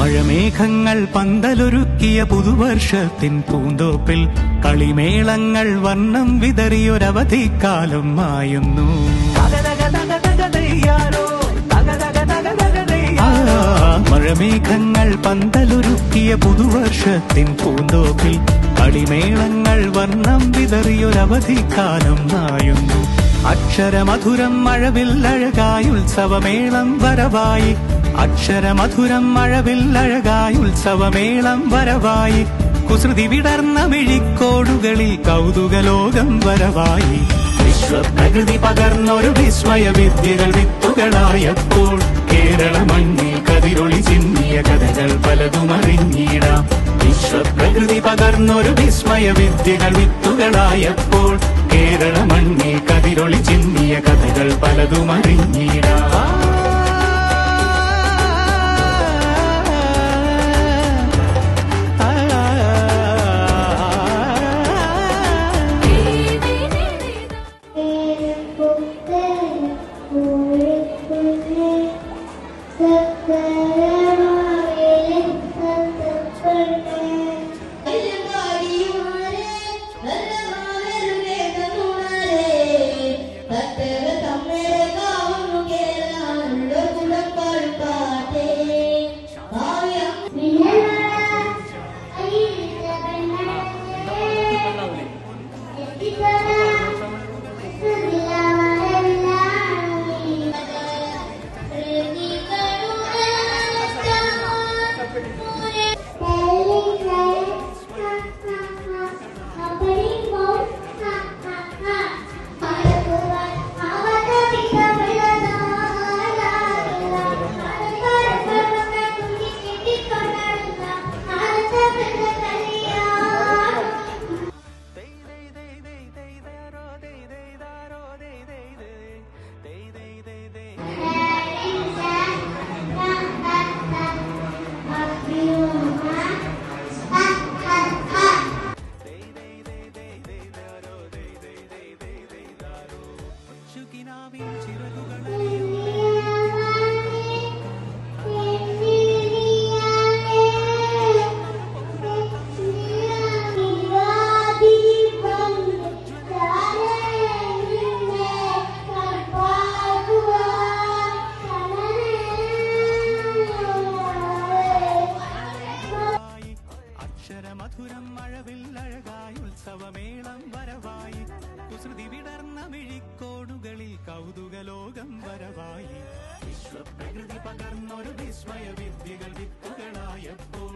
മഴമേഘങ്ങൾ പന്തലൊരുക്കിയ പുതുവർഷത്തിൻ പൂന്തോപ്പിൽ കളിമേളങ്ങൾ വർണ്ണം വിതറിയൊരവധിക്കാലം മായുന്നു. മഴമേഘങ്ങൾ പന്തലൊരുക്കിയ പുതുവർഷത്തിൻ പൂന്തോപ്പിൽ കളിമേളങ്ങൾ വർണ്ണം വിതറിയൊരവധിക്കാലം മായുന്നു. അക്ഷരമധുരം മഴവില്ലഴകായി ഉത്സവമേളം വരവായി, അക്ഷരമധുരം മഴവില്ലഴകായി ഉത്സവമേളം വരവായി, കുസൃതി വിടർന്ന മിഴിക്കോടുകളിൽ കൗതുകലോകം വരവായി. വിശ്വപ്രകൃതി പകർന്നൊരു വിസ്മയ വിദ്യകൾ വിത്തുകളായപ്പോൾ കേരള മണ്ണിൽ കതിരൊളി ചിന്നിയ കഥകൾ പലതും അറിഞ്ഞിടാം. വിശ്വപ്രകൃതി പകർന്നൊരു വിസ്മയ വിദ്യകൾ വിത്തുകളായപ്പോൾ കേരള മണ്ണിൽ കതിരൊളി ചിന്നിയ കഥകൾ പലതും അറിഞ്ഞിടാം. മധുരം മഴവില്ലഴകായി ഉത്സവമേളം വരവായി, കുസൃതി വിടർന്ന മിഴിക്കോടുകളിൽ കൗതുകലോകം വരവായി. വിശ്വപ്രകൃതി പകർന്നൊരു വിസ്മയ വിദ്യകൾ വിത്തുകളായപ്പോൾ